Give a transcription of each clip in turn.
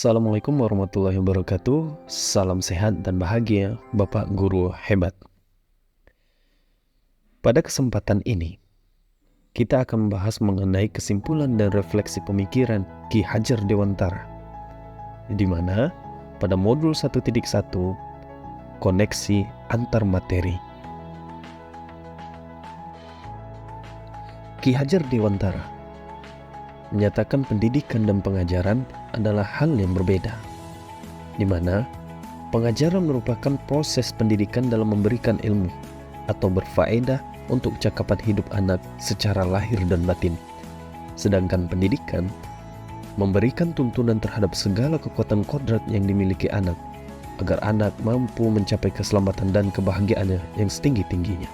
Assalamualaikum warahmatullahi wabarakatuh. Salam sehat dan bahagia, Bapak Guru hebat. Pada kesempatan ini, kita akan membahas mengenai kesimpulan dan refleksi pemikiran Ki Hajar Dewantara, di mana pada modul 1.1 koneksi antar materi. Ki Hajar Dewantara menyatakan pendidikan dan pengajaran adalah hal yang berbeda, di mana pengajaran merupakan proses pendidikan dalam memberikan ilmu atau berfaedah untuk cakapan hidup anak secara lahir dan batin. Sedangkan pendidikan memberikan tuntunan terhadap segala kekuatan kodrat yang dimiliki anak, agar anak mampu mencapai keselamatan dan kebahagiaannya yang setinggi-tingginya.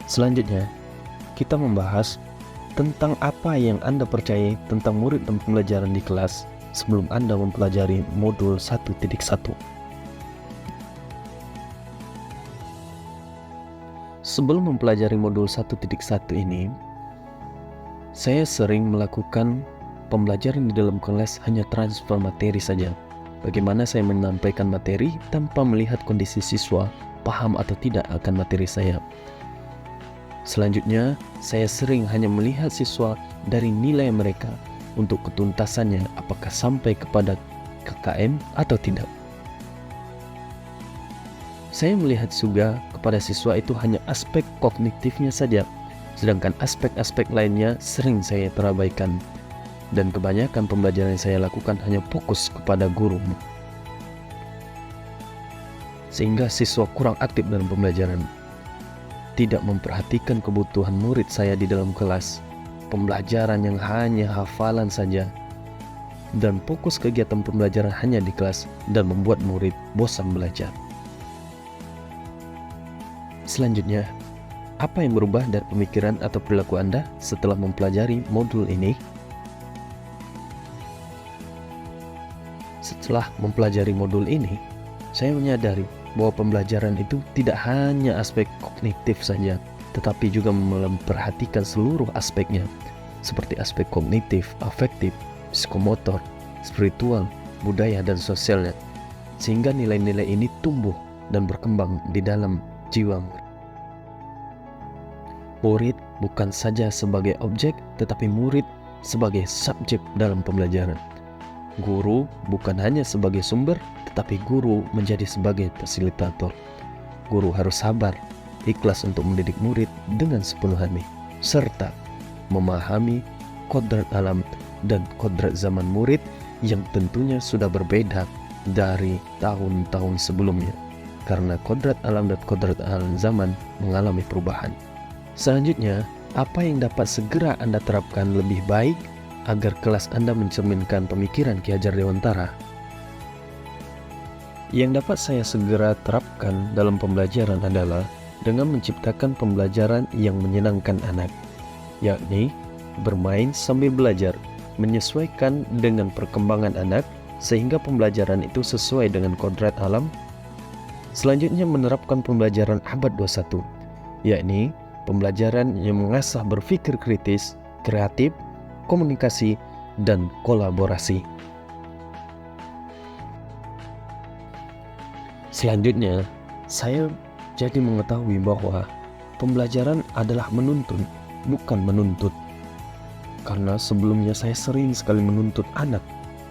Selanjutnya, kita membahas tentang apa yang Anda percayai tentang murid dan pembelajaran di kelas sebelum Anda mempelajari modul 1.1. Sebelum mempelajari modul 1.1 ini, saya sering melakukan pembelajaran di dalam kelas hanya transfer materi saja. Bagaimana saya menyampaikan materi tanpa melihat kondisi siswa paham atau tidak akan materi saya. Selanjutnya, saya sering hanya melihat siswa dari nilai mereka untuk ketuntasannya apakah sampai kepada KKM atau tidak. Saya melihat juga kepada siswa itu hanya aspek kognitifnya saja, sedangkan aspek-aspek lainnya sering saya terabaikan. Dan kebanyakan pembelajaran yang saya lakukan hanya fokus kepada guru, sehingga siswa kurang aktif dalam pembelajaran. Tidak memperhatikan kebutuhan murid saya di dalam kelas, pembelajaran yang hanya hafalan saja, dan fokus kegiatan pembelajaran hanya di kelas dan membuat murid bosan belajar. Selanjutnya, apa yang berubah dari pemikiran atau perilaku Anda setelah mempelajari modul ini? Setelah mempelajari modul ini, saya menyadari bahwa pembelajaran itu tidak hanya aspek kognitif saja, tetapi juga memperhatikan seluruh aspeknya, seperti aspek kognitif, afektif, psikomotor, spiritual, budaya, dan sosialnya, sehingga nilai-nilai ini tumbuh dan berkembang di dalam jiwa murid. Murid bukan saja sebagai objek, tetapi murid sebagai subjek dalam pembelajaran. Guru bukan hanya sebagai sumber, tetapi guru menjadi sebagai fasilitator. Guru harus sabar, ikhlas untuk mendidik murid dengan sepenuh hati, serta memahami kodrat alam dan kodrat zaman murid yang tentunya sudah berbeda dari tahun-tahun sebelumnya, karena kodrat alam dan kodrat alam zaman mengalami perubahan. Selanjutnya, apa yang dapat segera Anda terapkan lebih baik agar kelas Anda mencerminkan pemikiran Ki Hajar Dewantara? Yang dapat saya segera terapkan dalam pembelajaran adalah dengan menciptakan pembelajaran yang menyenangkan anak, yakni bermain sambil belajar, menyesuaikan dengan perkembangan anak sehingga pembelajaran itu sesuai dengan kodrat alam. Selanjutnya, menerapkan pembelajaran abad 21, yakni pembelajaran yang mengasah berpikir kritis, kreatif, komunikasi, dan kolaborasi. Selanjutnya, saya jadi mengetahui bahwa pembelajaran adalah menuntun, bukan menuntut. Karena sebelumnya saya sering sekali menuntut anak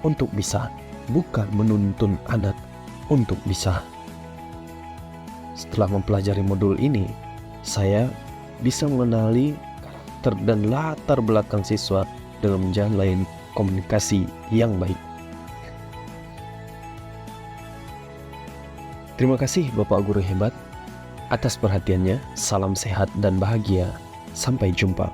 untuk bisa, bukan menuntun anak untuk bisa. Setelah mempelajari modul ini, saya bisa mengenali karakter dan latar belakang siswa dalam menjalin komunikasi yang baik. Terima kasih Bapak Guru hebat atas perhatiannya. Salam sehat dan bahagia. Sampai jumpa.